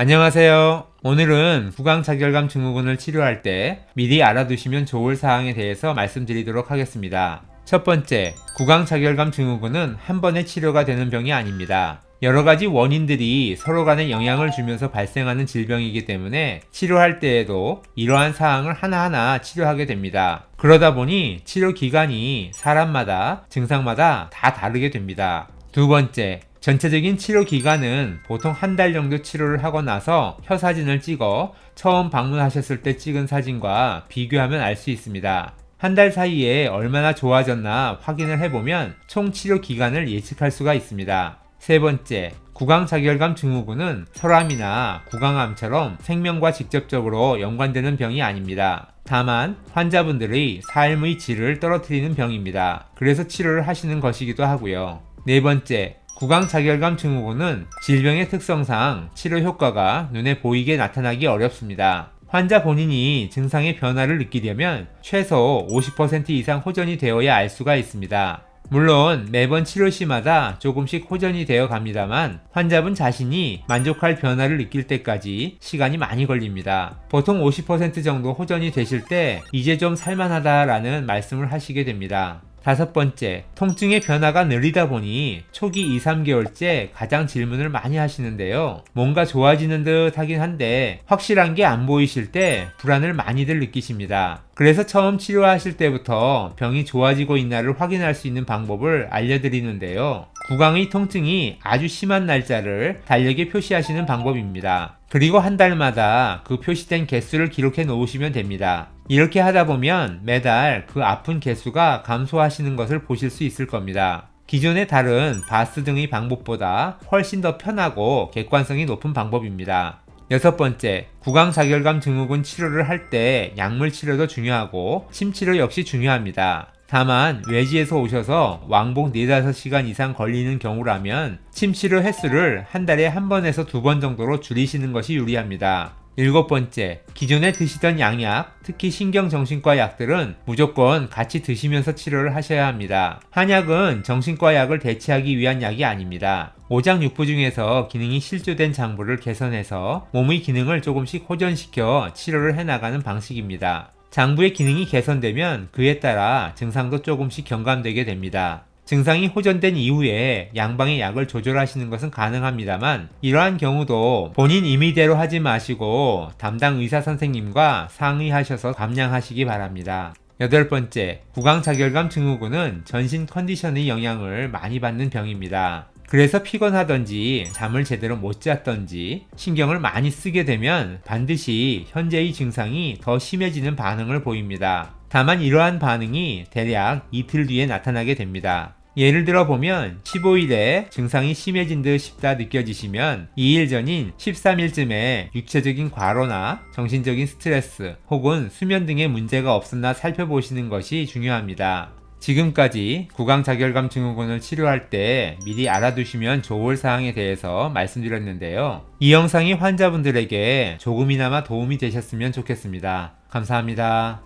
안녕하세요. 오늘은 구강자결감 증후군을 치료할 때 미리 알아두시면 좋을 사항에 대해서 말씀드리도록 하겠습니다. 첫 번째, 구강자결감 증후군은 한 번에 치료가 되는 병이 아닙니다. 여러 가지 원인들이 서로 간에 영향을 주면서 발생하는 질병이기 때문에 치료할 때에도 이러한 사항을 하나하나 치료하게 됩니다. 그러다 보니 치료 기간이 사람마다 증상마다 다 다르게 됩니다. 두 번째, 전체적인 치료 기간은 보통 한 달 정도 치료를 하고 나서 혀 사진을 찍어 처음 방문하셨을 때 찍은 사진과 비교하면 알 수 있습니다. 한 달 사이에 얼마나 좋아졌나 확인을 해보면 총 치료 기간을 예측할 수가 있습니다. 세 번째, 구강자결감 증후군은 설암이나 구강암처럼 생명과 직접적으로 연관되는 병이 아닙니다. 다만 환자분들의 삶의 질을 떨어뜨리는 병입니다. 그래서 치료를 하시는 것이기도 하고요. 네 번째, 구강자결감 증후군은 질병의 특성상 치료 효과가 눈에 보이게 나타나기 어렵습니다. 환자 본인이 증상의 변화를 느끼려면 최소 50% 이상 호전이 되어야 알 수가 있습니다. 물론 매번 치료 시마다 조금씩 호전이 되어 갑니다만 환자분 자신이 만족할 변화를 느낄 때까지 시간이 많이 걸립니다. 보통 50% 정도 호전이 되실 때 이제 좀 살만하다라는 말씀을 하시게 됩니다. 다섯 번째, 통증의 변화가 느리다 보니 초기 2, 3개월째 가장 질문을 많이 하시는데요. 뭔가 좋아지는 듯 하긴 한데 확실한 게 안 보이실 때 불안을 많이들 느끼십니다. 그래서 처음 치료하실 때부터 병이 좋아지고 있나를 확인할 수 있는 방법을 알려드리는데요. 구강의 통증이 아주 심한 날짜를 달력에 표시하시는 방법입니다. 그리고 한 달마다 그 표시된 개수를 기록해 놓으시면 됩니다. 이렇게 하다 보면 매달 그 아픈 개수가 감소하시는 것을 보실 수 있을 겁니다. 기존의 다른 바스 등의 방법보다 훨씬 더 편하고 객관성이 높은 방법입니다. 여섯 번째, 구강자결감 증후군 치료를 할 때 약물 치료도 중요하고 침 치료 역시 중요합니다. 다만 외지에서 오셔서 왕복 4-5시간 이상 걸리는 경우라면 침 치료 횟수를 한 달에 한 번에서 2번 정도로 줄이시는 것이 유리합니다. 일곱 번째, 기존에 드시던 양약, 특히 신경정신과 약들은 무조건 같이 드시면서 치료를 하셔야 합니다. 한약은 정신과 약을 대체하기 위한 약이 아닙니다. 오장육부 중에서 기능이 실조된 장부를 개선해서 몸의 기능을 조금씩 호전시켜 치료를 해나가는 방식입니다. 장부의 기능이 개선되면 그에 따라 증상도 조금씩 경감되게 됩니다. 증상이 호전된 이후에 양방의 약을 조절하시는 것은 가능합니다만 이러한 경우도 본인 임의대로 하지 마시고 담당 의사 선생님과 상의하셔서 감량하시기 바랍니다. 여덟 번째, 구강자결감 증후군은 전신 컨디션의 영향을 많이 받는 병입니다. 그래서 피곤하던지 잠을 제대로 못 잤던지 신경을 많이 쓰게 되면 반드시 현재의 증상이 더 심해지는 반응을 보입니다. 다만 이러한 반응이 대략 이틀 뒤에 나타나게 됩니다. 예를 들어 보면 15일에 증상이 심해진 듯 싶다 느껴지시면 2일 전인 13일쯤에 육체적인 과로나 정신적인 스트레스 혹은 수면 등의 문제가 없었나 살펴보시는 것이 중요합니다. 지금까지 구강자결감 증후군을 치료할 때 미리 알아두시면 좋을 사항에 대해서 말씀드렸는데요. 이 영상이 환자분들에게 조금이나마 도움이 되셨으면 좋겠습니다. 감사합니다.